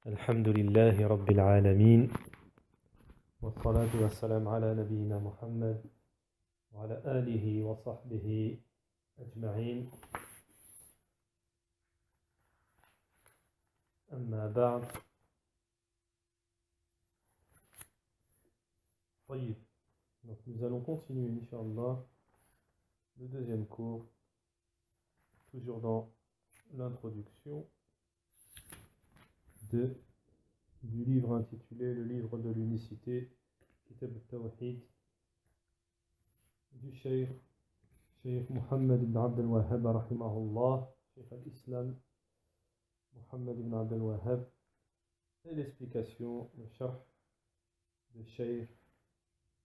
الحمد لله رب العالمين والصلاة والسلام على نبينا محمد وعلى آله وصحبه أجمعين أما بعد. طيب. Donc nous allons continuer, Inch'Allah, le deuxième cours, toujours dans l'introduction du livre intitulé Le livre de l'unicité, Kitab al-Tawhid, du Cheikh Mohammed ibn Abd al-Wahhab, rahimahullah, Cheikh al-Islam Mohammed ibn Abd al-Wahhab, et l'explication, le sharh de Cheikh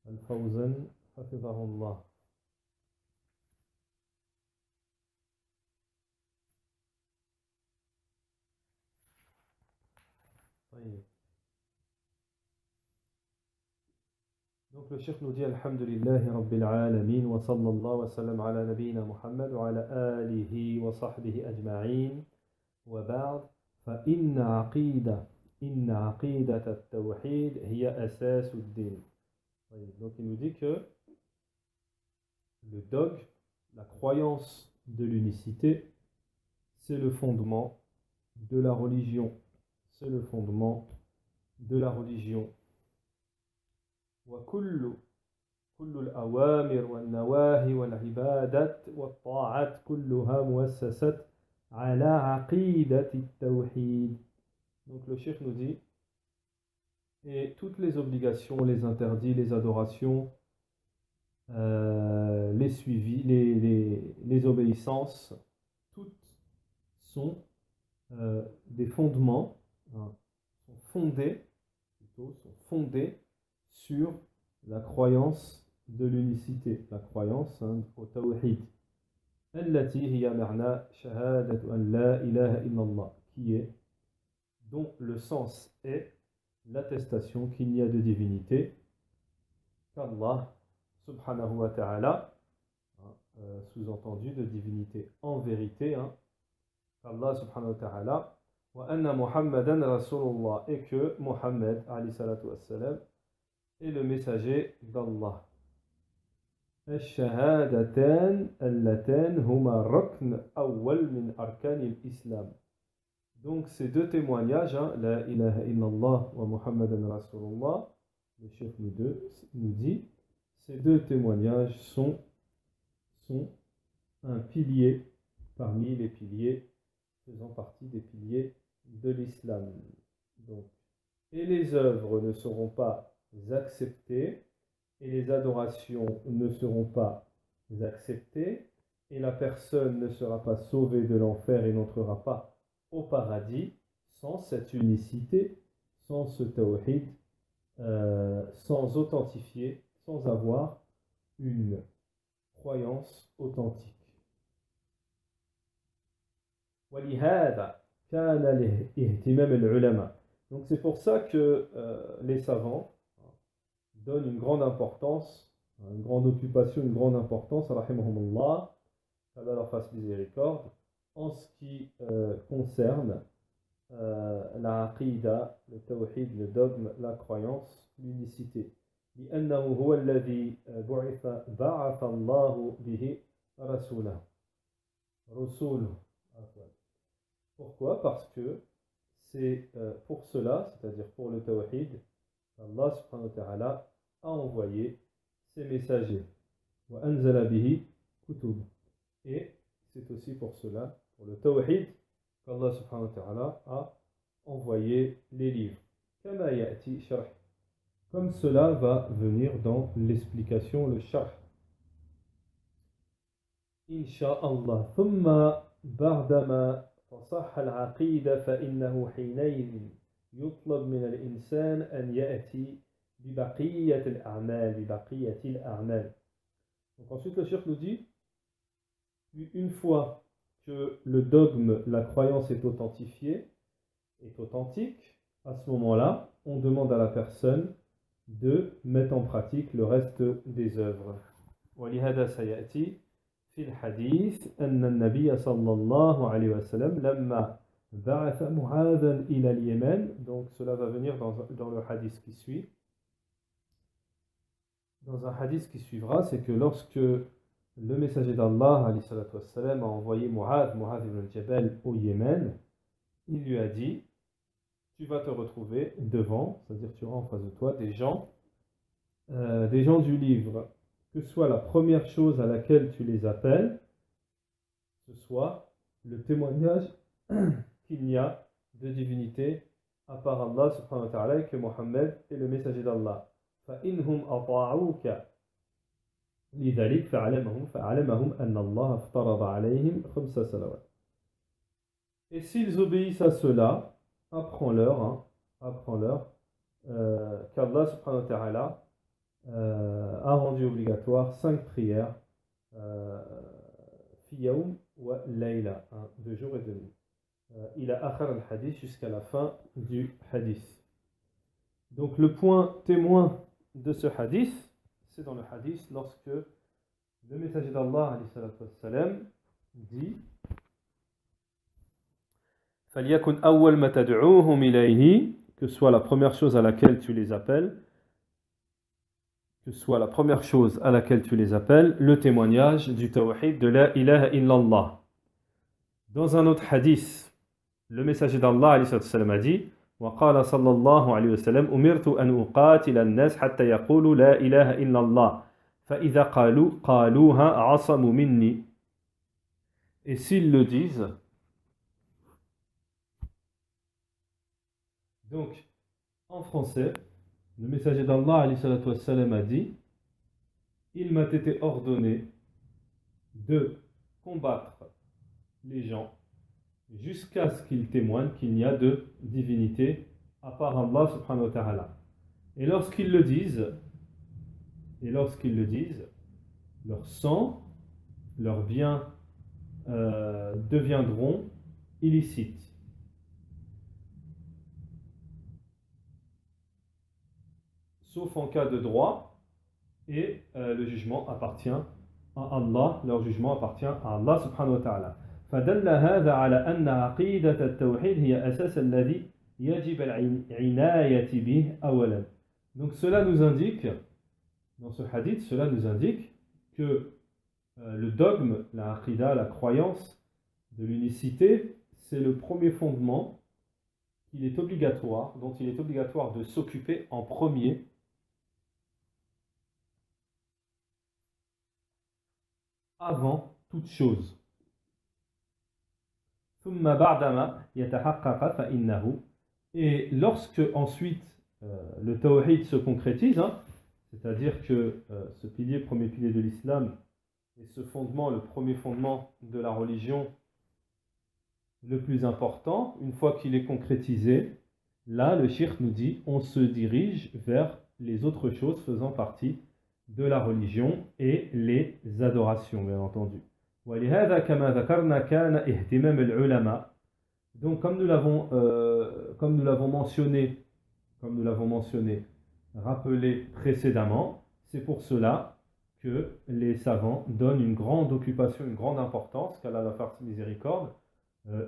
al-Fawzan, hafizahullah. Donc le cheikh nous dit Alhamdulillahi Rabbil Alamin wa sallallahu wa sallam ala nabiyyina Muhammad wa ala alihi wa sahbihi ajma'in wa ba'd fa inna aqidat at-tawhid hiya asas ad-din. Donc il nous dit que le dogme, la croyance de l'unicité, c'est le fondement de la religion. C'est le fondement de la religion. وكل الأوامر والنواهي والعبادات والطاعات كلها مؤسسة على عقيدة التوحيد. Donc le cheikh nous dit, et toutes les obligations, les interdits, les adorations, les suivis, les obéissances, toutes sont des fondements, sont fondées sur la croyance de l'unicité, la croyance au tawhid. Allati hiya ma'na shahadatu an la ilaha illallah, dont le sens est l'attestation qu'il n'y a de divinité qu'Allah subhanahu wa ta'ala, sous-entendu de divinité en vérité, qu'Allah subhanahu wa ta'ala, wa anna Muhammadan Rasulullah, et que Muhammad alayhi salatu wassalam est le messager d'Allah. Al-shahadatan allatan huma rukn awwal min arkan al-islam. Donc ces deux témoignages, la ilaha illallah wa Muhammadan Rasulullah, le chef nous dit, ces deux témoignages sont un pilier parmi les piliers, faisant partie des piliers de l'islam. Donc, et les œuvres ne seront pas acceptées, et les adorations ne seront pas acceptées, et la personne ne sera pas sauvée de l'enfer et n'entrera pas au paradis sans cette unicité, sans ce tawhid, sans authentifier, sans avoir une croyance authentique. وَلِهَذَا كَانَ لِاهْتِمَامِ الْعُلَمَاء. Donc c'est pour ça que les savants donnent une grande importance, une grande occupation, une grande importance, rahimahumullah, qu'Allah leur fasse miséricorde, en ce qui concerne la aqida, le tawhid, le dogme, la croyance, l'unicité. لأنه هو الذي بعث الله به رسوله. Pourquoi? Parce que c'est pour cela, c'est-à-dire pour le tawhid, qu'Allah subhanahu wa ta'ala a envoyé ses messagers. وأنزل به كتب. Et c'est aussi pour cela, pour le tawhid, qu'Allah subhanahu wa ta'ala a envoyé les livres. كما يأتي شرح. Comme cela va venir dans l'explication, le sharh. Inch'Allah. ثم بعدما تصح العقيدة فإنه حينئذ يطلب من الإنسان أن يأتي ببقية الأعمال. Donc ensuite le cheikh nous dit, une fois que le dogme, la croyance est authentifiée, est authentique, à ce moment-là, on demande à la personne de mettre en pratique le reste des œuvres. ولهذا سيأتي في الحديث أن النبي صلى الله عليه وسلم لما بعث معاذا إلى اليمن. Donc cela va venir dans le hadith qui suit. Dans un hadith qui suivra, c'est que lorsque le messager d'Allah alayhi salatu wassalam, a envoyé Mu'adh ibn Jabal au Yémen, il lui a dit: tu vas te retrouver devant, c'est-à-dire tu auras en face de toi des gens du livre, que ce soit la première chose à laquelle tu les appelles, ce soit le témoignage qu'il n'y a de divinité à part Allah subhanahu wa ta'ala et que Mohammed est le messager d'Allah. فإنهم أطاعوك لذلك فعلمهم أن الله افترض عليهم 5 صلوات. Et s'ils obéissent à cela, apprends-leur qu'Allah subhanahu wa ta'ala a rendu obligatoire 5 prières fi yawm wa layla, de jour et de nuit. Il a akhar al-hadith, jusqu'à la fin du hadith. Donc le point témoin de ce hadith, c'est dans le hadith lorsque le messager d'Allah alayhi salatu wassalam dit: فَلْيَكُنْ أَوَّلْ مَا تَدْعُوهُمْ إِلَيْهِ, que soit la première chose à laquelle tu les appelles, le témoignage du tawhid de la ilaha illallah. Dans un autre hadith, le messager d'Allah alayhi salatu wassalam a dit: وقال صلى الله عليه وسلم أمرت أن أقاتل الناس حتى يقولوا لا إله إلا الله فإذا قالوها عصموا مني. Et s'ils le disent, donc en français, le messager d'Allah alayhi salatu wassalam a dit: il m'a été ordonné de combattre les gens jusqu'à ce qu'ils témoignent qu'il n'y a de divinité à part Allah subhanahu wa ta'ala. Et lorsqu'ils le disent, leur sang, leurs biens deviendront illicites. Sauf en cas de droit, et le jugement appartient à Allah, leur jugement appartient à Allah subhanahu wa ta'ala. فدل هذا على أن عقيدة التوحيد هي أساس الذي يجب العناية به أولا. Donc cela nous indique, dans ce hadith, que le dogme, la aqida, la croyance de l'unicité, c'est le premier fondement dont il est obligatoire de s'occuper en premier, avant toute chose. Et lorsque ensuite le tawhid se concrétise, c'est-à-dire que ce premier pilier de l'islam, et ce fondement, le premier fondement de la religion, le plus important, une fois qu'il est concrétisé, là le shirk nous dit on se dirige vers les autres choses faisant partie de la religion et les adorations, bien entendu. ولهذا كما ذكرنا كان اهتمام العلماء. Donc comme nous l'avons mentionné, rappelé précédemment, c'est pour cela que les savants donnent une grande occupation, une grande importance, qu'Allah la fasse miséricorde,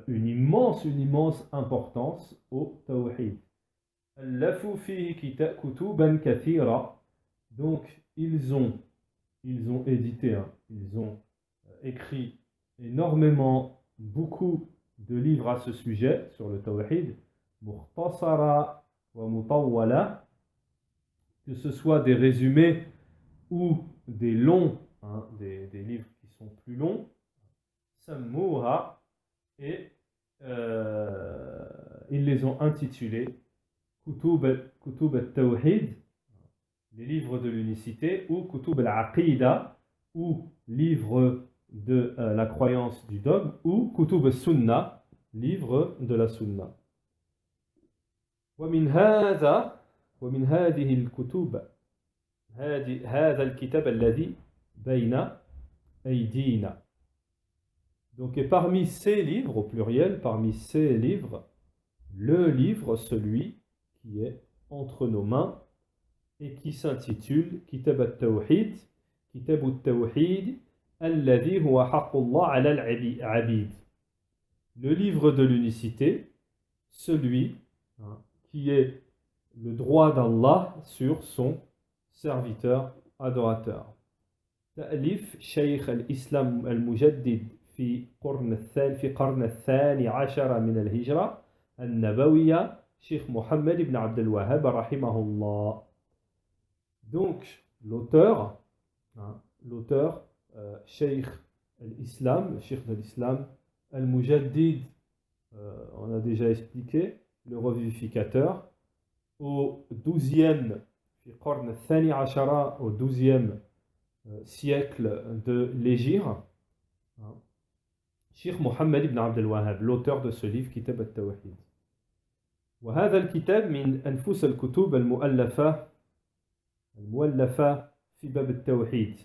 une immense importance au tawhid. ألفوا فيه كتبا كثيرة. Donc ils ont édité, ils ont écrit beaucoup de livres à ce sujet, sur le tawhid, mukhtasara wa mutawwala, que ce soit des résumés ou des longs, des livres qui sont plus longs, sammuha, et ils les ont intitulés Kutub al-Tawhid, les livres de l'unicité, ou Kutub al-Aqida, ou livres de la croyance du dogme, ou Kutub al-Sunnah, livre de la Sunna. ومن هذه الكتب هذا الكتاب الذي بين أيدينا. Donc, et parmi ces livres, au pluriel, le livre, celui qui est entre nos mains et qui s'intitule Kitab al-Tawhid, Kitab al-Tawhid, alladhi huwa haqqullah ala al-abid. le livre de l'unicité, celui qui est le droit d'Allah sur son serviteur adorateur. تأليف شيخ الإسلام المجدد في قرن الثاني عشر من الهجرة النبوية شيخ محمد بن عبد الوهاب رحمه الله. Donc l'auteur, Cheikh al-Islam, le Cheikh de l'Islam, al-Mujaddid, on a déjà expliqué, le revivificateur, au 12e, au 12e siècle de l'Hégire, Cheikh Mohammed ibn Abd al-Wahhab, l'auteur de ce livre, Kitab al-Tawhid. وهذا الكتاب من أنفس الكتب المؤلفة في باب التوحيد.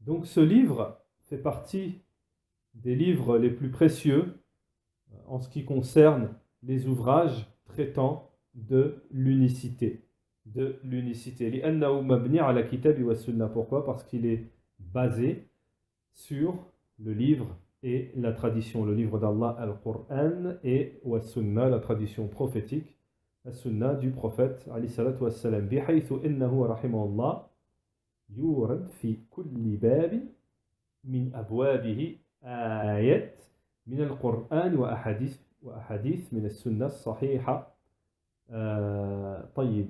Donc ce livre fait partie des livres les plus précieux en ce qui concerne les ouvrages traitant de l'unicité. لأنه مبني على كتاب والسنة. Pourquoi? Parce qu'il est basé sur le livre et la tradition, le livre d'Allah, Al-Qur'an, et Wassunna, la tradition prophétique, la sunna du prophète, alayhi salatu wassalam, بحيث إنه رحمه الله يورد في كل باب من أبوابه آيات من القرآن وأحاديث من السنة الصحيحة. طيب.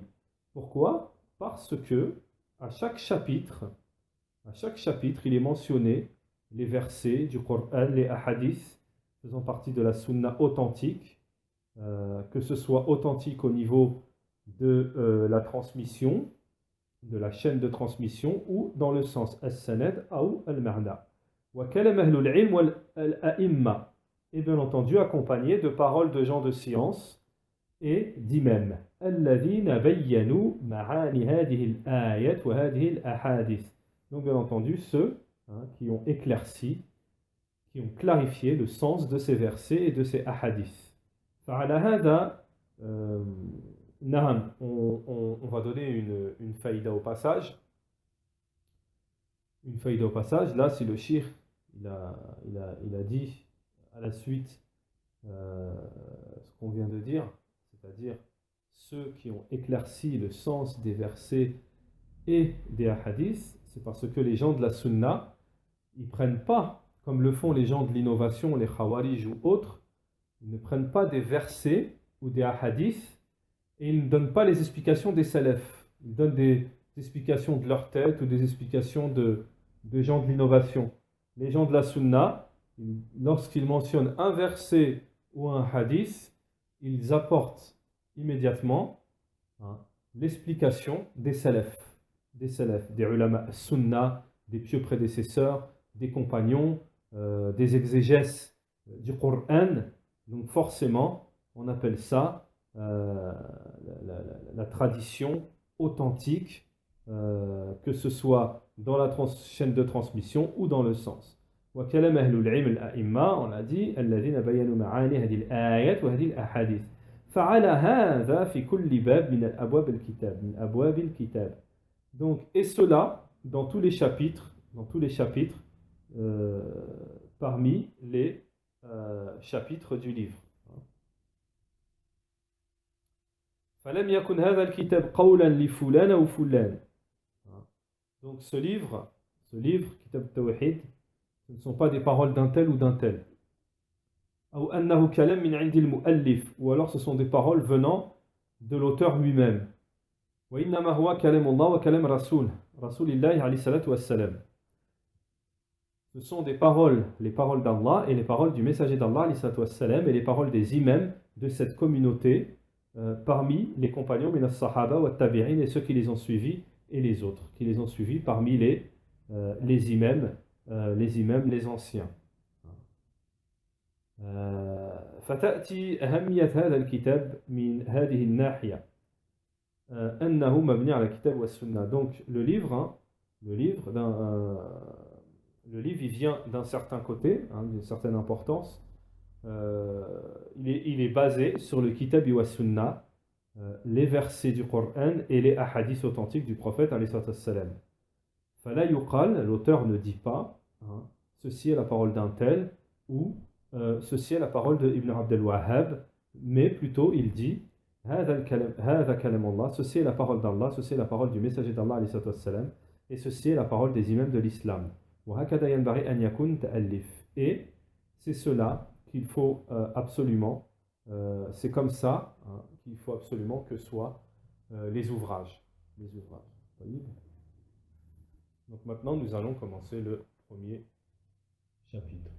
Pourquoi? Parce que à chaque chapitre, il est mentionné les versets du Coran, les hadiths faisant partie de la sunna authentique, que ce soit authentique au niveau de la transmission, de la chaîne de transmission, ou dans le sens as-sanad ou al-ma'na. Wa kalam ahlul ilm wal a'imma, et bien entendu accompagné de paroles de gens de science et d'imams. الذين بينوا معاني هذه الآيات وهذه الأحاديث. Donc bien entendu ceux qui ont éclairci, qui ont clarifié le sens de ces versets et de ces hadiths. فعلى هذا نعم, on va donner une faïda au passage. Une faïda au passage. Là, si le shir il a dit à la suite ce qu'on vient de dire, c'est-à-dire ceux qui ont éclairci le sens des versets et des hadiths, c'est parce que les gens de la sunna, ils ne prennent pas, comme le font les gens de l'innovation, les khawarij ou autres, ils ne prennent pas des versets ou des hadiths et ils ne donnent pas les explications des salafs. Ils donnent des explications de leur tête ou des explications de gens de l'innovation. Les gens de la sunna, lorsqu'ils mentionnent un verset ou un hadith, ils apportent immédiatement l'explication des salafs, des ulama sunna, des pieux prédécesseurs, des compagnons, des exégèses du Coran. Donc forcément, on appelle ça la tradition authentique, que ce soit dans la chaîne de transmission ou dans le sens. وكلام أهل العلم الأئمة, on l'a dit, الذين بينوا معاني هذه الآيات وهذه الأحاديث. فعلى هذا في كل باب من أبواب الكتاب, من أبواب الكتاب. Donc, et cela dans tous les chapitres, parmi les chapitres du livre. فلم يكن هذا الكتاب قولا لفلان أو فلان. Donc ce livre, Kitab al-Tawhid, ce ne sont pas des paroles d'un tel ou d'un tel. Ou annahu kalam min 'indi al-mu'allif, ou alors ce sont des paroles venant de l'auteur lui-même. Wa innama huwa kalamullah wa kalam rasulillahi alayhi salatu wassalam. Ce sont des paroles, les paroles d'Allah et les paroles du messager d'Allah alayhi salatu wassalam, et les paroles des imams de cette communauté parmi les compagnons min as-sahaba wa tabi'in, et ceux qui les ont suivis et les autres qui les ont suivis parmi les imams, les anciens. فتأتي أهمية هذا الكتاب من هذه الناحية أنه مبني على الكتاب والسنة. Donc le livre il vient d'un certain côté, d'une certaine importance. Il est basé sur le kitab wa sunna, les versets du Coran et les hadiths authentiques du prophète alayhi salatu wassalam. فلا يقال, l'auteur ne dit pas, ceci est la parole d'un tel, ou ceci est la parole de Ibn Abd al-Wahhab, mais plutôt il dit هذا كلام الله, ceci est la parole d'Allah, ceci est la parole du messager d'Allah alayhi salatu wassalam, et ceci est la parole des imams de l'islam. وهكذا ينبغي أن يكون تألف. Et c'est cela qu'il faut absolument, c'est comme ça hein, qu'il faut absolument que soient les ouvrages. Les ouvrages. Donc maintenant nous allons commencer le premier chapitre.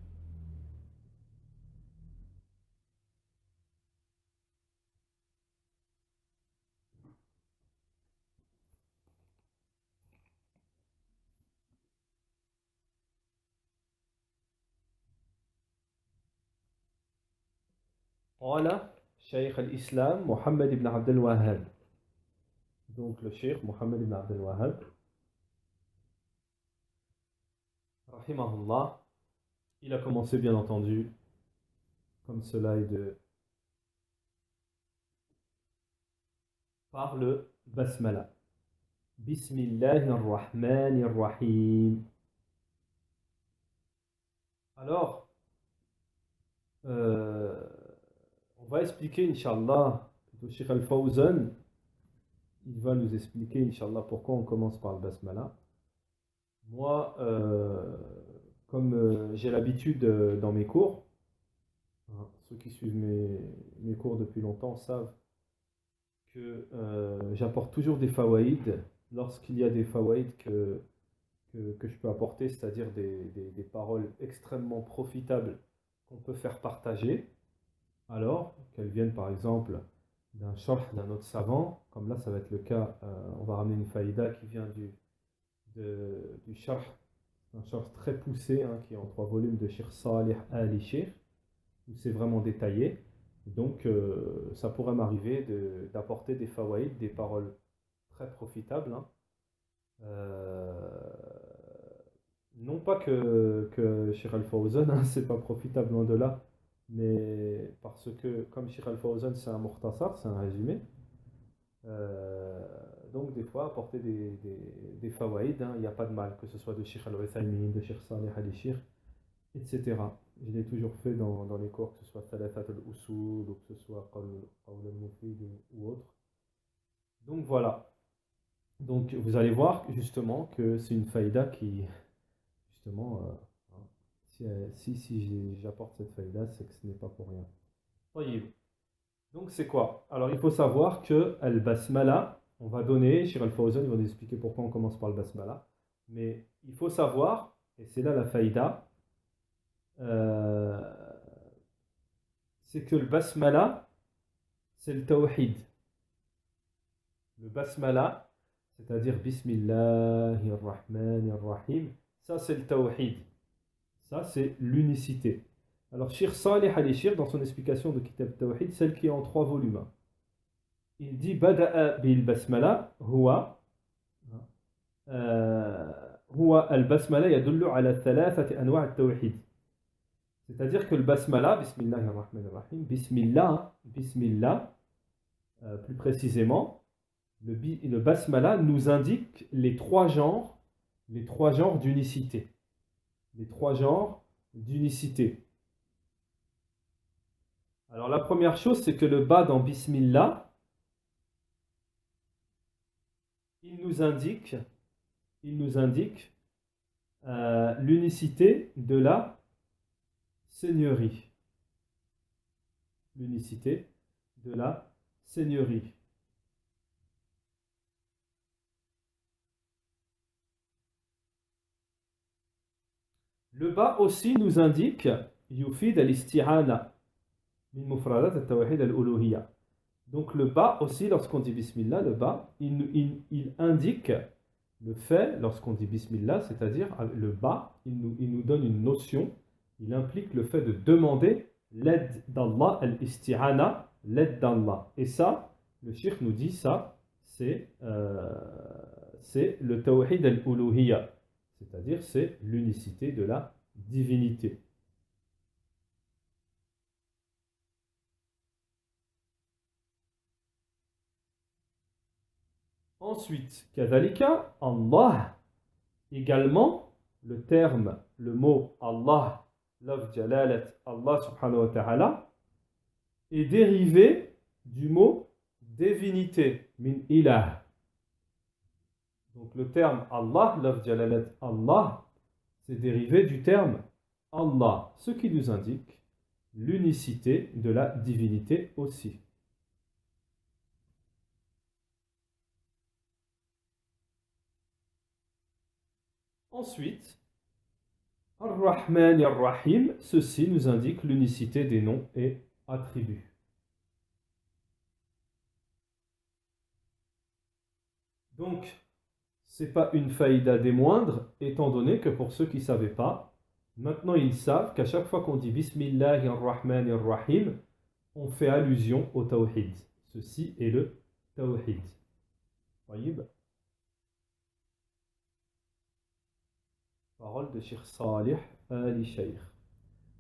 قال شيخ الإسلام محمد بن عبد الوهاب. Donc le cheikh Mohammed ibn Abd al-Wahhab, rahimahullah, il a commencé bien entendu, comme cela est de, par le basmala. Bismillahirrahmanirrahim. Alors, on va expliquer, Inch'Allah, le Cheikh Al-Fawzan, il va nous expliquer, Inch'Allah, pourquoi on commence par le basmala. Moi, comme j'ai l'habitude dans mes cours, hein, ceux qui suivent mes cours depuis longtemps savent que j'apporte toujours des fawaïd lorsqu'il y a des fawaïd que je peux apporter, c'est-à-dire des paroles extrêmement profitables qu'on peut faire partager, alors qu'elles viennent par exemple d'un sharh d'un autre savant, comme là ça va être le cas, on va ramener une faïda qui vient du sharh, un sharh très poussé, hein, qui est en 3 volumes de Cheikh Salih Ali Cheikh, où c'est vraiment détaillé. Donc ça pourrait m'arriver d'apporter des fawaïd, des paroles très profitables, hein. Non pas que Cheikh Al-Fawzan, hein, c'est pas profitable loin de là, mais parce que comme Cheikh Al-Fawzan c'est un mukhtasar, c'est un résumé, donc des fois apporter des fawaïd, hein, il n'y a pas de mal, que ce soit de Cheikh Al-Uthaymin, de Cheikh Salih al-Cheikh, etc. Je l'ai toujours fait dans les cours, que ce soit Thalathat al-Usul, ou que ce soit Qawl al-Mufid ou autre. Donc voilà. Donc vous allez voir justement que c'est une faïda qui, justement, hein, si j'apporte cette faïda, c'est que ce n'est pas pour rien. Tayyib. Donc c'est quoi? Alors il faut savoir que Al-Basmala, on va donner, Cheikh Al-Fawzan, il va nous expliquer pourquoi on commence par le Basmala, mais il faut savoir, et c'est là la faïda, euh, c'est que le Basmala, c'est le Tawhid. Le Basmala, c'est-à-dire Bismillahirrahmanirrahim, ça c'est le Tawhid. Ça c'est l'unicité. Alors Cheikh Salih al-Shir, dans son explication de Kitab Tawhid, celle qui est en 3 volumes, il dit Bada'a bil Basmala, huwa al-Basmala yadullu ala thalathati anwa' al-Tawhid. C'est-à-dire que le Basmala, Bismillahirrahmanirrahim, Bismillah, plus précisément, le Basmala nous indique les 3 genres d'unicité. Les 3 genres d'unicité. Alors la première chose, c'est que le bas dans Bismillah, il nous indique l'unicité de la seigneurie. L'unicité de la seigneurie. Le bas aussi nous indique Yufid al-isti'ana min mufradat al-tawhid al-uluhiyya. Donc le bas aussi, lorsqu'on dit Bismillah, le bas, il indique le fait, lorsqu'on dit Bismillah, c'est-à-dire le bas, il nous donne une notion, il implique le fait de demander l'aide d'Allah, al-isti'ana, l'aide d'Allah. Et ça, le shirk nous dit ça, c'est le tawhid al-uluhiyya, c'est-à-dire c'est l'unicité de la divinité. Ensuite, kadhalika, Allah également le terme, le mot Allah, laf jalalat Allah subhanahu wa ta'ala, est dérivé du mot divinité, min ilah. Donc le terme Allah, laf jalalat Allah, c'est dérivé du terme Allah, ce qui nous indique l'unicité de la divinité aussi. Ensuite, Ar-Rahman et Ar-Rahim, ceci nous indique l'unicité des noms et attributs. Donc, ce n'est pas une faïda des moindres, étant donné que pour ceux qui ne savaient pas, maintenant ils savent qu'à chaque fois qu'on dit Bismillah ar-Rahman ar-Rahim, on fait allusion au Tawhid. Ceci est le Tawhid. Voyez, parole de Cheikh Salih al-Sheikh.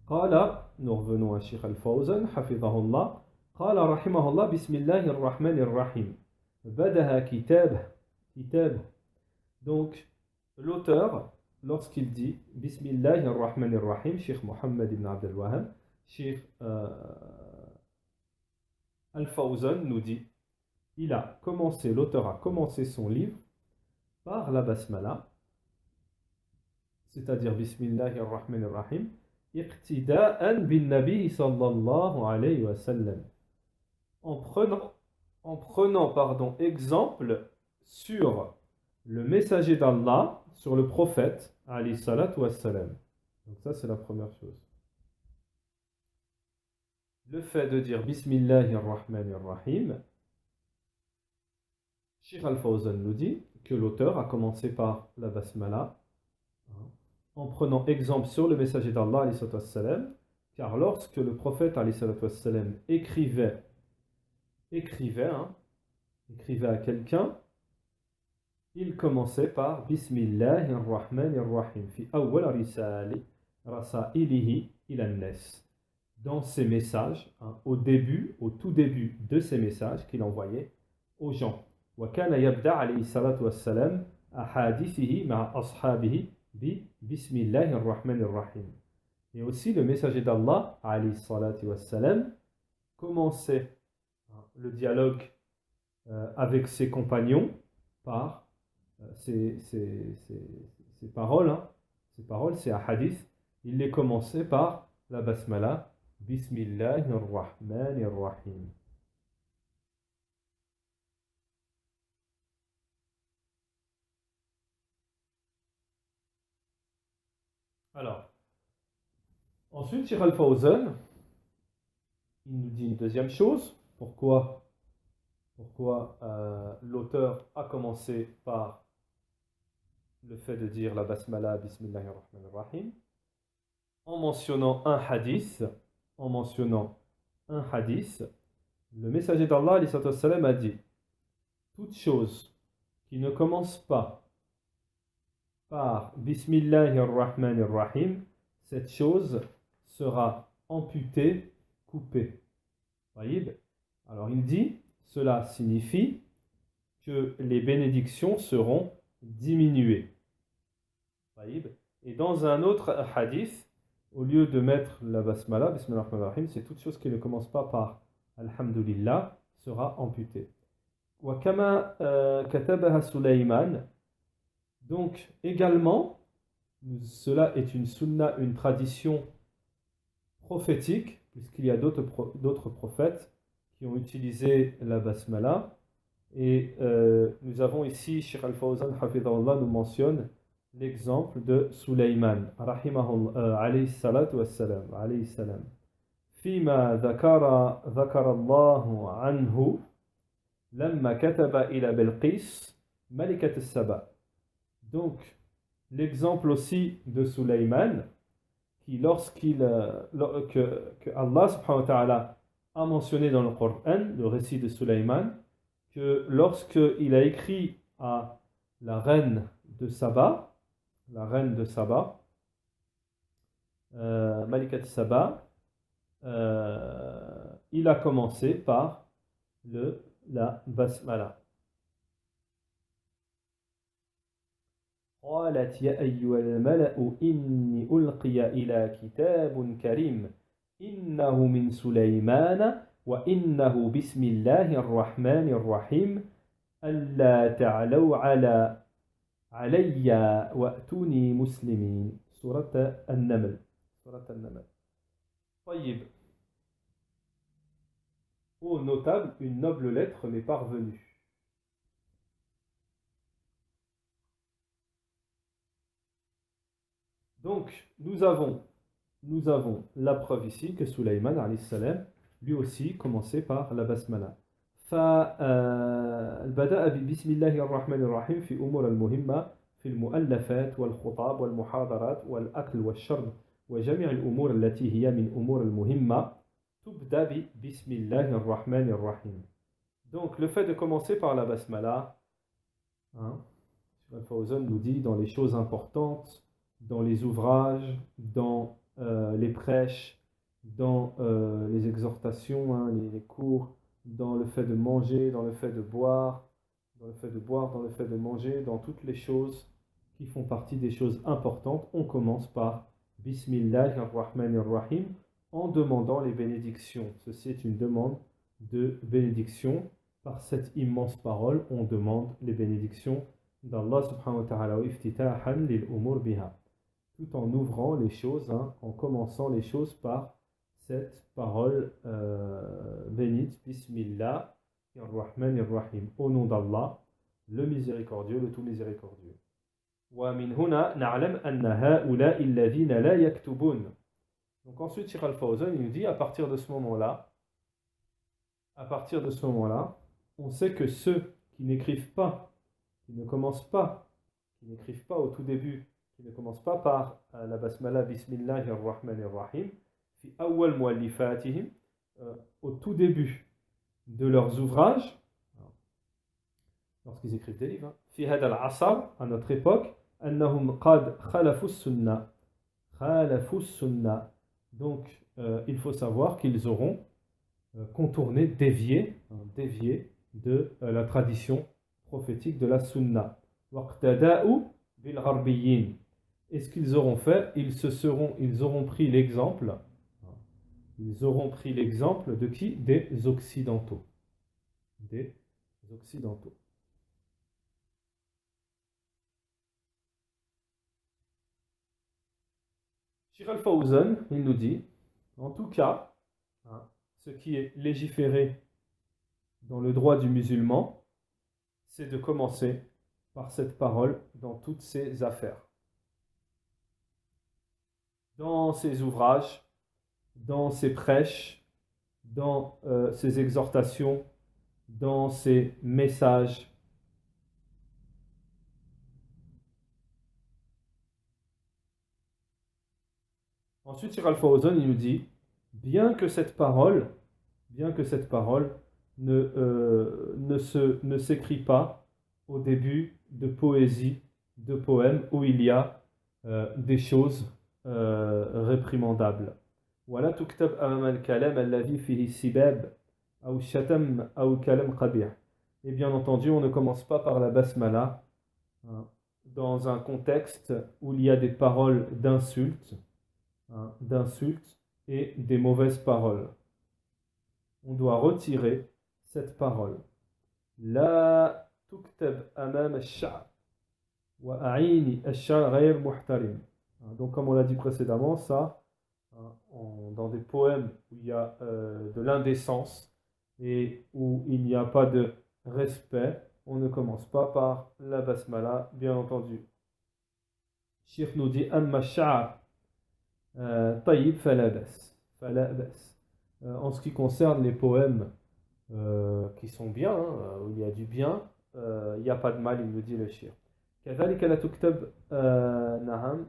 قال, nous revenons à Cheikh Al-Fawzan, حفظه الله, قال رحمه الله بسم الله الرحمن الرحيم بدها كتابه. Donc, l'auteur, lorsqu'il dit Bismillah ar-Rahman ar-Rahim, Cheikh Mohammed ibn Abd al-Wahhab, Cheikh Al-Fawzan nous dit, l'auteur a commencé son livre par la basmala, c'est-à-dire Bismillah ar-Rahman ar-Rahim, iqtida'an bin Nabi sallallahu alayhi wa sallam, en prenant exemple sur le messager d'Allah, sur le prophète, alayhi salatu wassalam. Donc ça, c'est la première chose. Le fait de dire Bismillahir Rahmanir Rahim, Cheikh Al-Fawzan nous dit que l'auteur a commencé par la basmala, en prenant exemple sur le messager d'Allah, alayhi salatu wassalam, car lorsque le prophète, alayhi salatu wassalam, écrivait à quelqu'un, il commençait par Bismillahir Rahmanir Rahim fi awwal rasailihi ila an-nas. Dans ses messages, au tout début de ses messages qu'il envoyait aux gens. Wa kana yabda alayhi salatu wassalam ahadithihi ma'a ashabihi bi Bismillahir Rahmanir Rahim. Et aussi le messager d'Allah alayhi salatu wassalam commençait le dialogue avec ses compagnons par ces paroles, ces hadiths, il les commençait par la basmala, Bismillahir Rahmanir Rahim. Alors, ensuite, Cheikh Al-Fawzan, il nous dit une deuxième chose. Pourquoi l'auteur a commencé par le fait de dire la basmala Bismillahir Rahmanir Rahim en mentionnant un hadith, le messager d'Allah alayhi salatu wassalam a dit toute chose qui ne commence pas par Bismillahir Rahmanir Rahim, cette chose sera amputée, coupée. Voyez? Alors il dit, cela signifie que les bénédictions seront diminuées. Et dans un autre hadith, au lieu de mettre la basmala, Bismillah ar-Rahman ar-Rahim, c'est toute chose qui ne commence pas par Alhamdulillah sera amputée. Wa kama katabaha Sulayman. Donc également, cela est une sunna, une tradition prophétique, puisqu'il y a d'autres prophètes qui ont utilisé la basmala. Et nous avons ici, Cheikh Al-Fawzan hafidhahullah nous mentionne l'exemple de Sulayman alayhi salatu wassalam, alayhi salam. Fima dhakara Allahu anhu lamma kataba ila Bilqis malikat as-Saba. Donc l'exemple aussi de Sulayman qui que Allah subhanahu wa ta'ala a mentionné dans le Coran, le récit de Sulayman, que lorsqu'il a écrit à la reine de Saba, Malikat Saba, il a commencé par la basmala. قالت يا أيها الملأ إني ألقي إلى كتاب كريم إنه من سليمان وإنه بسم الله الرحمن الرحيم ألا تعلوا علي وأتوني مسلمين. سورة النمل. سورة النمل. طيب. Ô notable, une noble lettre m'est parvenue. Donc, nous avons la preuve ici que Sulaiman, alayhi salam, lui aussi commençait par la basmala. فبدأ بسم الله الرحمن الرحيم في أمور المهمة في المؤلفات والخطاب والمحاضرات والأكل والشرب وجميع الأمور التي هي من أمور المهمة تبدأ بسم الله الرحمن الرحيم. Donc le fait de commencer par la basmala, hein, Al-Fawzan nous dit dans les choses importantes, dans les ouvrages, dans les prêches, dans les exhortations, hein, les cours, dans le fait de manger, dans le fait de boire, dans le fait de manger, dans toutes les choses qui font partie des choses importantes, on commence par Bismillah ar-Rahman ar-Rahim en demandant les bénédictions. Ceci est une demande de bénédiction. Par cette immense parole, on demande les bénédictions d'Allah subhanahu wa ta'ala iftitahan lil umur biha, tout en ouvrant les choses, hein, en commençant les choses par cette parole bénite, Bismillah ar-Rahman ar-Rahim, au nom d'Allah, le miséricordieux, le tout miséricordieux. ومن هنا نعلم أن هؤلاء الذين لا يكتبون. Donc ensuite, Cheikh Al-Fawzan nous dit, à partir de ce moment-là, on sait que ceux qui n'écrivent pas, qui ne commencent pas, qui n'écrivent pas au tout début, qui ne commencent pas par la basmala Bismillah ar-Rahman ar-Rahim, fi awwal muallifatihim, au tout début de leurs ouvrages, lorsqu'ils écrivent des livres, fi hada al-asr, à notre époque, annahum qad khalafu sunnah, donc il faut savoir qu'ils auront contourné, dévié de la tradition prophétique de la sunna. Waqtada'u bil gharbiyin. Et ce qu'ils auront fait, ils auront pris l'exemple. Ils auront pris l'exemple de qui? Des Occidentaux. Des Occidentaux. Cheikh Al-Fawzan, il nous dit, en tout cas, hein, ce qui est légiféré dans le droit du musulman, c'est de commencer par cette parole dans toutes ses affaires. Dans ses ouvrages, dans ses prêches, dans ses exhortations, dans ses messages. Ensuite, Cheikh Al-Fawzan, il nous dit, bien que cette parole ne s'écrit pas au début de poésie, de poèmes où il y a des choses réprimandables. ولا تكتب أمام الكلام الذي فيه السباب أو الشتم أو كلام قبيح. Et bien entendu, on ne commence pas par la basmala dans un contexte où il y a des paroles d'insultes, et des mauvaises paroles. On doit retirer cette parole. La tuktab amam ash-sha'r wa a'ini ash-sha'r ghayr muhtarim. Donc comme on l'a dit précédemment, ça, dans des poèmes où il y a de l'indécence et où il n'y a pas de respect, on ne commence pas par la basmala, bien entendu. Cheikh nous dit amma ash-sha'r tayyib fala bas. En ce qui concerne les poèmes qui sont bien, hein, où il y a du bien, il n'y a pas de mal, il nous dit le shir. كذلك لا تكتب نعم.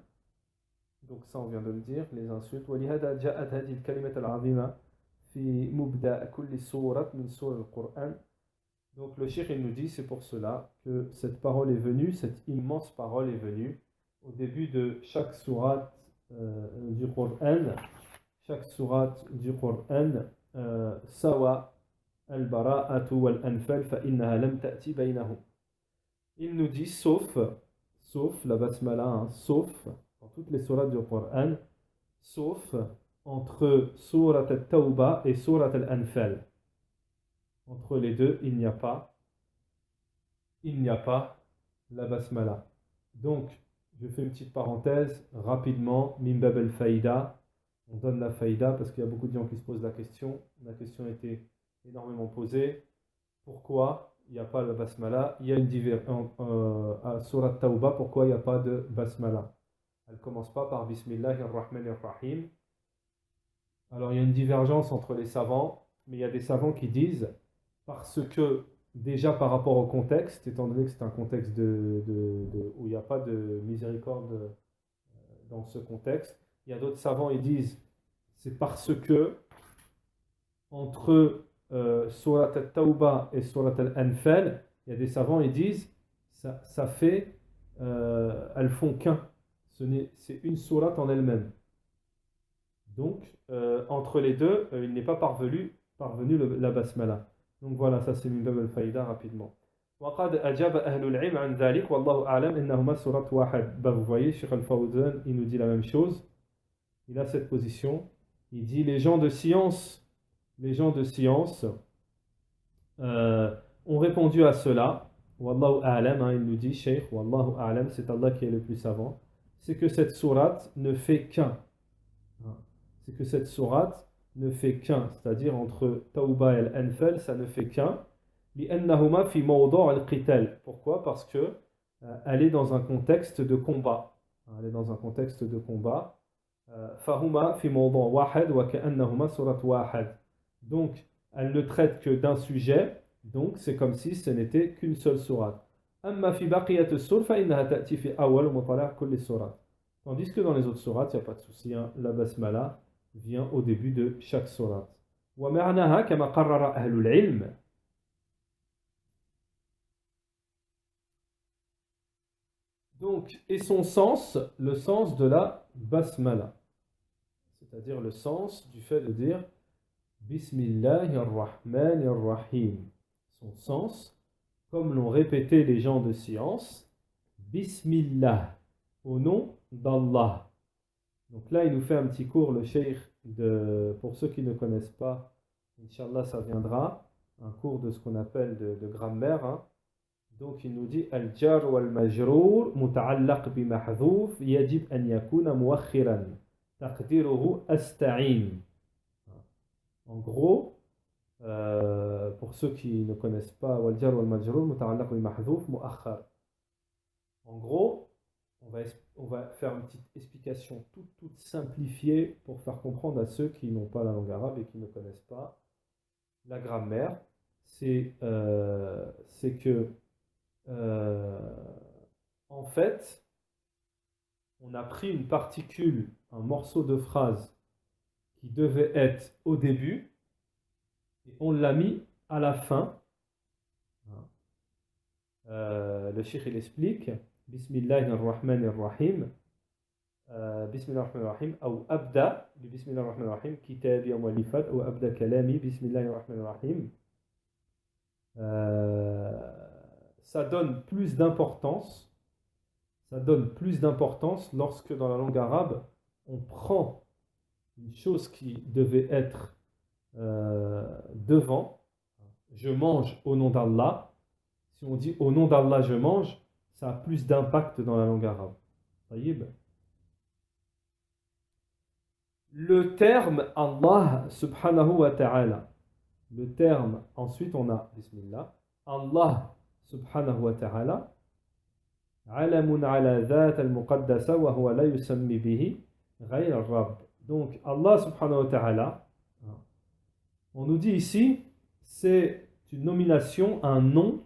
Donc ça on vient de le dire, les insultes. ولهذا جاءت هذه الكلمة العظيمة في مبدأ كل سورة من سور القرآن. Donc le shir il nous dit, c'est pour cela que cette parole est venue, cette immense parole est venue au début de chaque sourate du Coran. Chaque sourate du Coran, sawa al-bara'atu wal-anfal fa innaha lam ta'ti baynahum. Il nous dit sauf sauf la basmala, hein, sauf dans toutes les sourates du Coran, sauf entre Surat al-Tawbah et Surat al-Anfal. Entre les deux, il n'y a pas la basmala. Donc, je fais une petite parenthèse rapidement, min bab al-faïda. On donne la faïda parce qu'il y a beaucoup de gens qui se posent la question. La question a été énormément posée. Pourquoi il n'y a pas la basmala? Il y a une divergence à Surat Tawbah. Pourquoi il n'y a pas de basmala? Elle ne commence pas par Bismillahir-Rahmanir-Rahim. Alors il y a une divergence entre les savants, mais il y a des savants qui disent parce que déjà par rapport au contexte, étant donné que c'est un contexte où il n'y a pas de miséricorde dans ce contexte, il y a d'autres savants qui disent c'est parce que entre Surat al-Tawbah et Surat al-Anfal, il y a des savants qui disent ça fait, elles font qu'un. C'est une sourate en elle-même. Donc, entre les deux, il n'est pas parvenu la basmala. Donc voilà, ça c'est min bab al-faïda rapidement. وقد أجاب أهل العلم عن ذلك والله أعلم إنهما سورة واحد. Vous voyez, Cheikh Al-Fawzan, il nous dit la même chose. Il a cette position. Il dit les gens de science ont répondu à cela. Wallahu a'lam, hein, il nous dit, Cheikh, Wallahu a'lam, c'est Allah qui est le plus savant. C'est que cette sourate ne fait qu'un. C'est que cette sourate ne fait qu'un, c'est-à-dire entre Tawbah et Al-Anfal, ça ne fait qu'un. لأنهما في موضوع القتال. Pourquoi? Parce que elle est dans un contexte de combat. Elle est dans un contexte de combat. فهما في موضوع واحد وكأنهما سورة واحد. Donc, elle ne traite que d'un sujet, donc c'est comme si ce n'était qu'une seule sourate. أما في بقية السور فإنها تأتي في أول ومطلع كل السورات. Tandis que dans les autres sourates, il n'y a pas de souci, hein, la basmala vient au début de chaque sourate. ومعناها كما قرر أهل العلم. Donc, et son sens, le sens de la basmala, c'est-à-dire le sens du fait de dire Bismillahir-Rahmanir-Rahim. Son sens, comme l'ont répété les gens de science, Bismillah, au nom d'Allah. Donc là, il nous fait un petit cours, le cheikh, pour ceux qui ne connaissent pas, Inch'Allah, ça viendra, un cours de ce qu'on appelle de grammaire. Hein. Donc il nous dit Al-jar wal-majrour muta'allaq bi-mahdhouf yajib an yakuna muakhiran taqdiruhu asta'in. En gros, pour ceux qui ne connaissent pas Al-jar wal-majrour muta'allaq bi-mahdhouf muakhar. En gros, on va faire une petite explication toute simplifiée pour faire comprendre à ceux qui n'ont pas la langue arabe et qui ne connaissent pas la grammaire. C'est que en fait, on a pris une particule, un morceau de phrase qui devait être au début et on l'a mis à la fin. Le cheikh il explique Bismillahir-Rahmanir-Rahim. Bismillahir-Rahmanir-Rahim ou abda Bismillahir-Rahmanir-Rahim kitabi wa mu'allifat ou abda kalami Bismillahir-Rahmanir-Rahim. Ça donne plus d'importance lorsque dans la langue arabe on prend une chose qui devait être devant. Je mange au nom d'Allah. Si on dit au nom d'Allah je mange, ça a plus d'impact dans la langue arabe. Taïb. Le terme Allah subhanahu wa ta'ala, le terme, ensuite on a Bismillah, Allah subhanahu wa ta'ala, alamun ala dhat al-muqaddasa wa huwa la yusammi bihi ghayr al-rabb. Donc Allah subhanahu wa ta'ala, on nous dit ici, c'est une nomination, un nom,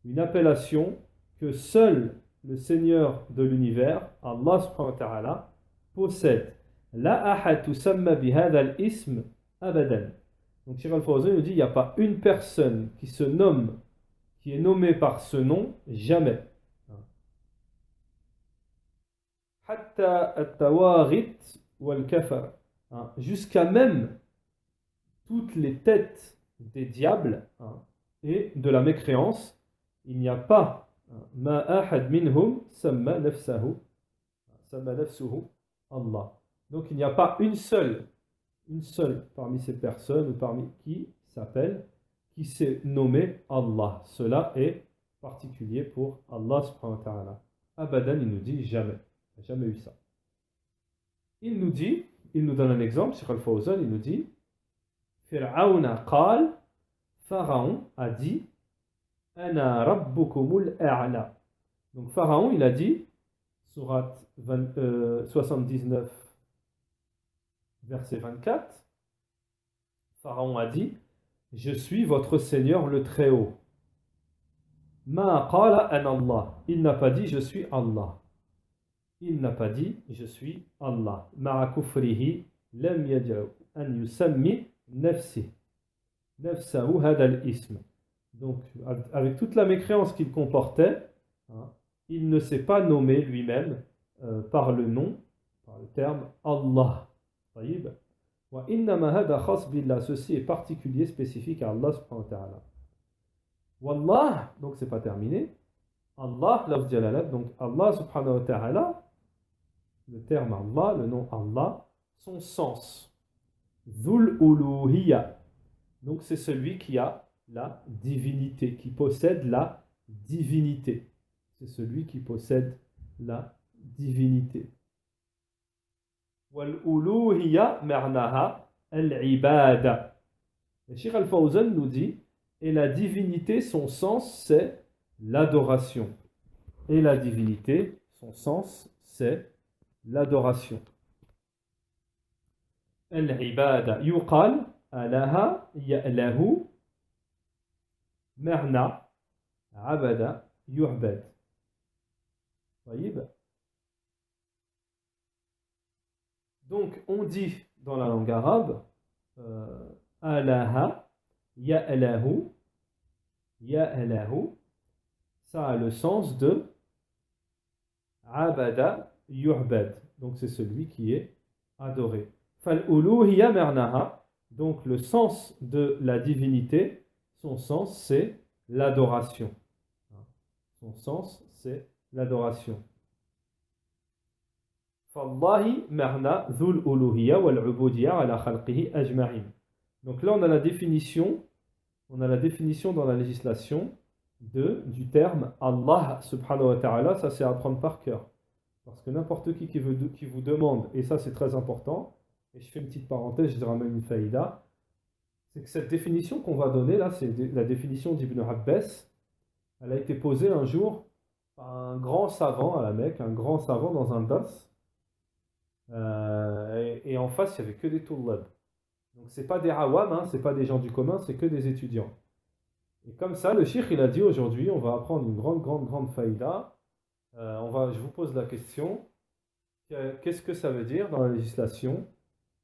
une appellation que seul le Seigneur de l'univers, Allah subhanahu wa ta'ala, possède. La ahad tusamma bihadha al-ism abadan. Donc Cheikh Al-Fawzan nous dit, il n'y a pas une personne qui se nomme, qui est nommée par ce nom, jamais. Hatta at-tawaghit wal-kafar. Jusqu'à même toutes les têtes des diables et de la mécréance, il n'y a pas ما أحد منهم سمى نفسه Allah. Donc il n'y a pas une seule parmi ces personnes ou parmi qui s'est nommé Allah. Cela est particulier pour Allah subhanahu wa ta'ala. Abadan, il nous dit jamais. Il n'y a jamais eu ça. Il nous donne un exemple, Cheikh Al-Fawzan, il nous dit Fir'auna qal, Pharaon a dit Ana rabbukumul a'la. Donc Pharaon, il a dit, surat 79, verset 24, Pharaon a dit, je suis votre Seigneur le Très-Haut. Ma qala ana Allah. Il n'a pas dit, je suis Allah. Il n'a pas dit, je suis Allah. Ma'a kufrihi lam yad'u an yusammi nafsahu hada al-ism. Donc, avec toute la mécréance qu'il comportait, hein, il ne s'est pas nommé lui-même par le nom, par le terme Allah. طيب. وإنما هذا خاص بالله. Ceci est particulier, spécifique à Allah subhanahu wa ta'ala. Wallah, donc c'est pas terminé. Allah, lafz jalalat, donc Allah subhanahu wa ta'ala, le terme Allah, le nom Allah, son sens. Dhul uluhiyya. Donc c'est celui qui a la divinité, qui possède la divinité. C'est celui qui possède la divinité. Wal-uluhiyya ma'naha al-ibada. Le Cheikh Al-Fawzan nous dit, et la divinité, son sens, c'est l'adoration. Et la divinité, son sens, c'est l'adoration. Al-ibada yuqal alaha ya'lahu marna abada yu'bad. Donc on dit dans la langue arabe alaha ya'lahu, ça a le sens de abada yu'bad. Donc c'est celui qui est adoré. Fal-uluhiyya marnaha, donc le sens de la divinité, son sens c'est l'adoration. Son sens c'est l'adoration. Fallahi marna dhul uluhiyya wal ubudiyya ala khalqihi ajma'in. Donc là on a la définition dans la législation du terme Allah subhanahu wa ta'ala. Ça c'est à apprendre par cœur. Parce que n'importe qui vous demande, et ça c'est très important, et je fais une petite parenthèse, je ramène une faïda, c'est que cette définition qu'on va donner là, c'est la définition d'Ibn Abbas. Elle a été posée un jour par un grand savant à la Mecque, un grand savant dans un dars, et en face il n'y avait que des tullab. Donc c'est pas des awam, hein, c'est pas des gens du commun, c'est que des étudiants. Et comme ça, le cheikh il a dit aujourd'hui, on va apprendre une grande faïda. Je vous pose la question, qu'est-ce que ça veut dire dans la législation?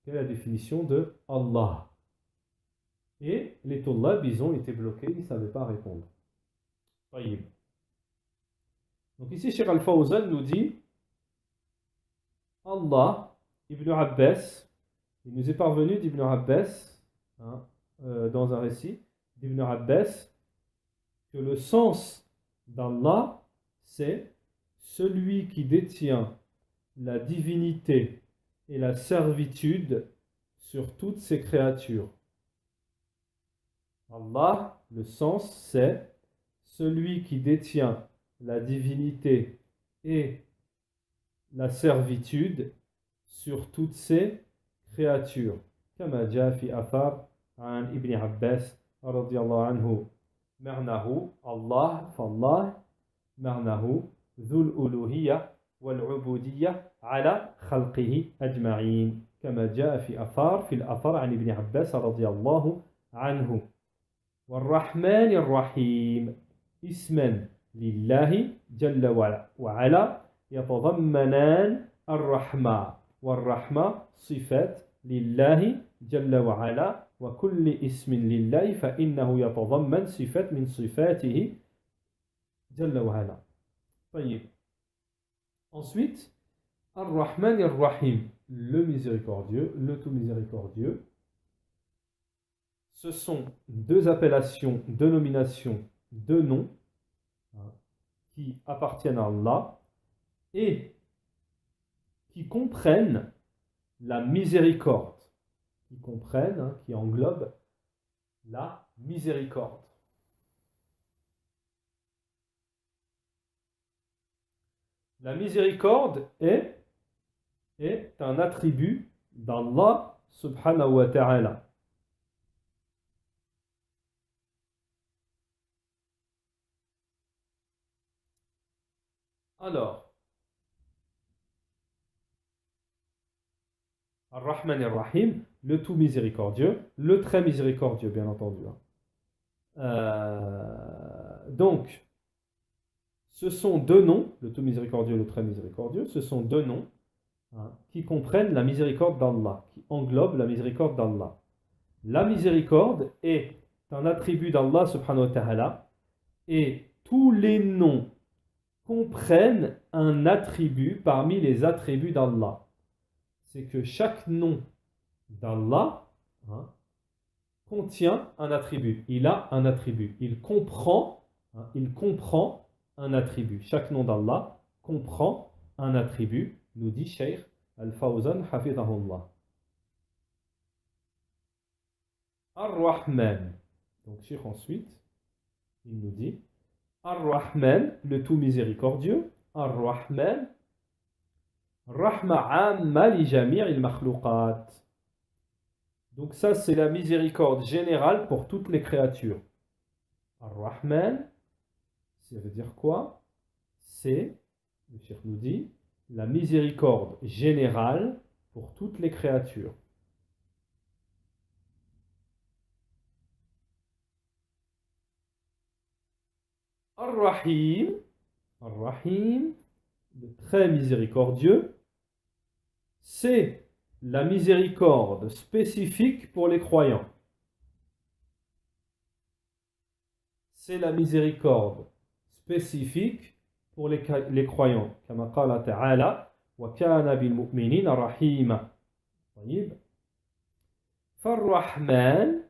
Quelle est la définition de Allah? Et les tullab, ils ont été bloqués, ils ne savaient pas répondre. Taïb. Donc ici, Cheikh Al-Fawzan nous dit Allah, Ibn Abbas, il nous est parvenu d'Ibn Abbas, hein, dans un récit d'Ibn Abbas, que le sens d'Allah, c'est celui qui détient la divinité et la servitude sur toutes ses créatures. Allah, le sens, c'est celui qui détient la divinité et la servitude sur toutes ses créatures. كما جاء في أثر عن ابن عباس رضي الله عنه معناه الله فالله معناه ذو الألوهية والعبودية على خلقه أجمعين كما جاء في الأثر عن ابن عباس رضي الله عنه. والرحمن الرحيم اسما لله جل وعلا يتضمنان الرحمة والرحمة صفات لله جل وعلا وكل اسم لله فإنه يتضمن صفات من صفاته جل وعلا. طيب. Ensuite, Ar-Rahman et Ar-Rahim, le miséricordieux, le tout miséricordieux, ce sont deux appellations, deux nominations, deux noms qui appartiennent à Allah et qui comprennent la miséricorde, qui comprennent, hein, qui englobent la miséricorde. La miséricorde est un attribut d'Allah subhanahu wa ta'ala. Alors, Ar-Rahman Ar-Rahim, le tout miséricordieux, le très miséricordieux, bien entendu. Donc, ce sont deux noms, le tout miséricordieux et le très miséricordieux, ce sont deux noms, hein, qui comprennent la miséricorde d'Allah, qui englobent la miséricorde d'Allah. La miséricorde est un attribut d'Allah subhanahu wa ta'ala et tous les noms comprennent un attribut parmi les attributs d'Allah. C'est que chaque nom d'Allah, hein, contient un attribut. Il a un attribut. Il comprend un attribut. Chaque nom d'Allah comprend un attribut, nous dit Cheikh Al-Fawzan Hafidahullah. Ar-Rahman. Donc Cheikh ensuite, il nous dit Ar-Rahman, le tout miséricordieux. Ar-Rahman, Rahma amma li jami'il makhluqat. Donc ça, c'est la miséricorde générale pour toutes les créatures. Ar-Rahman, ça veut dire quoi? C'est, le Cheikh nous dit, la miséricorde générale pour toutes les créatures. Ar-Rahim, Ar-Rahim, le très miséricordieux, c'est la miséricorde spécifique pour les croyants. C'est la miséricorde spécifique pour les croyants. Kama qala ta'ala, wa kana bil mu'minina rahima. طيب. Far-Rahman.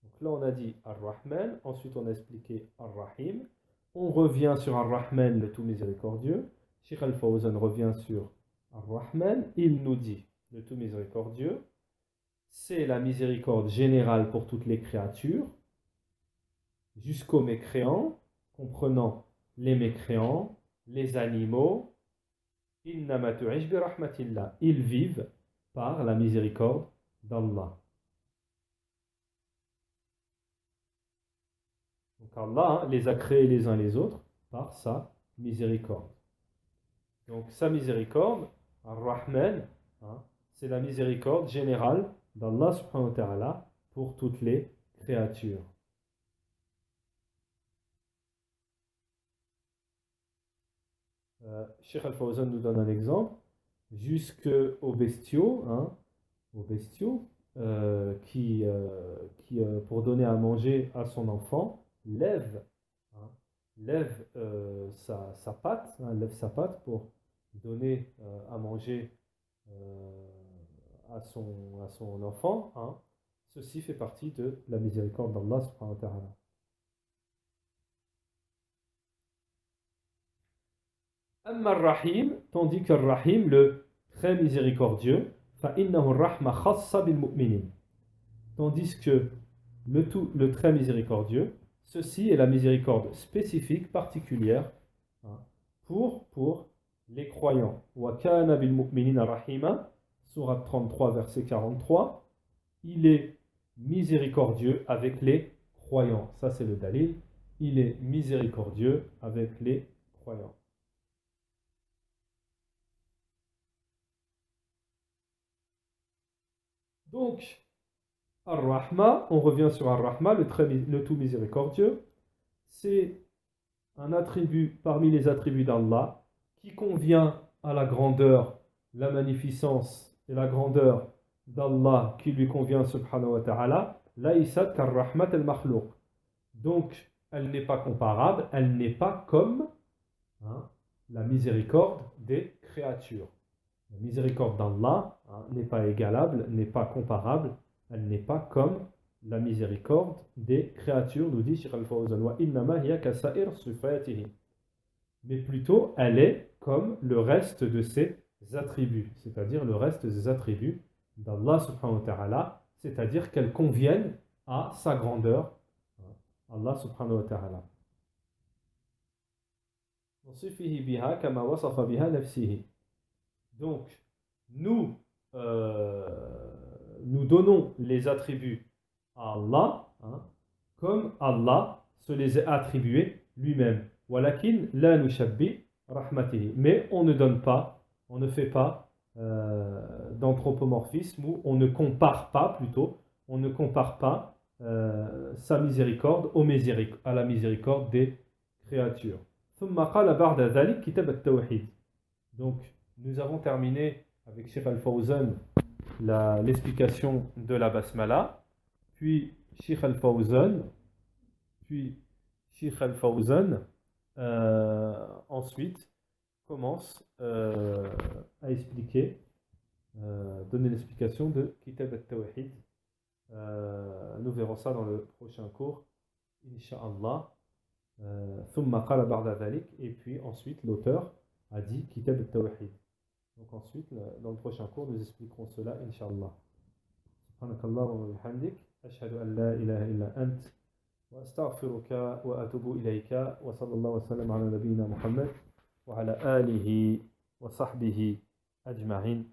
Donc là on a dit Ar-Rahman, ensuite on a expliqué Ar-Rahim. On revient sur Ar-Rahman, le tout miséricordieux. Cheikh Al-Fawzan revient sur Ar-Rahman. Il nous dit, le tout miséricordieux, c'est la miséricorde générale pour toutes les créatures, jusqu'aux mécréants, comprenant les mécréants, les animaux. Innama tu'ish bi rahmatillah. Ils vivent par la miséricorde d'Allah. Donc Allah les a créés les uns les autres par sa miséricorde. Donc sa miséricorde, Ar-Rahman, hein, c'est la miséricorde générale d'Allah subhanahu wa ta'ala pour toutes les créatures. Cheikh Al-Fawzan nous donne un exemple, jusqu'aux bestiaux, hein, aux bestiaux qui pour donner à manger à son enfant, lève, hein, sa patte, hein, lève sa patte pour donner à manger à son enfant, hein. Ceci fait partie de la miséricorde d'Allah subhanahu wa ta'ala. Amma ar-Rahim, tandis que ar-Rahim, le très miséricordieux, فَإِنَّهُ الرَّحْمَةُ خَاصَّةٌ بِالْمُؤْمِنِينَ. Tandis que le très miséricordieux, ceci est la miséricorde spécifique, particulière, hein, pour les croyants. وَكَانَ بِالْمُؤْمِنِينَ رَحِيمًا, Sourate 33, verset 43. Il est miséricordieux avec les croyants. Ça, c'est le dalil. Il est miséricordieux avec les croyants. Donc, Ar-Rahma, on revient sur Ar-Rahma, le tout miséricordieux. C'est un attribut parmi les attributs d'Allah qui convient à la grandeur, la magnificence et la grandeur d'Allah qui lui convient subhanahu wa ta'ala. Laïsat kar-rahmat al-makhlouq. Donc, elle n'est pas comparable, elle n'est pas comme, hein, la miséricorde des créatures. La miséricorde d'Allah, hein, n'est pas égalable, n'est pas comparable, elle n'est pas comme la miséricorde des créatures, nous dit Cheikh Al-Fawzan. Wa innama hiya kasa'ir sifatihi. Mais plutôt, elle est comme le reste de ses attributs, c'est-à-dire le reste des attributs d'Allah subhanahu wa ta'ala, c'est-à-dire qu'elles conviennent à sa grandeur, Allah subhanahu wa ta'ala. Donc, nous, nous donnons les attributs à Allah, hein, comme Allah se les a attribués lui-même. Walakin la nushabbi rahmatihi. Mais on ne donne pas, on ne fait pas d'anthropomorphisme, ou on ne compare pas plutôt, on ne compare pas sa miséricorde à la miséricorde des créatures. ثم قال بعد ذلك كتاب التوحيد. Donc, nous avons terminé avec Cheikh Al-Fawzan l'explication de la Basmala, puis Cheikh Al-Fawzan, ensuite commence à expliquer, donner l'explication de Kitab al-Tawhid. Nous verrons ça dans le prochain cours, Inch'Allah. ثم قال بعد ذلك, et puis ensuite l'auteur a dit Kitab al-Tawhid. Donc ensuite, dans le prochain cours, nous expliquerons cela, Inch'Allah. Subhanakallahumma wa bihamdik, ashhadu an la ilaha illa ant, wa astaghfiruka wa atubu ilayka, wa sallallahu wa sallam ala nabiyyina Muhammad, wa ala alihi wa sahbihi ajma'in.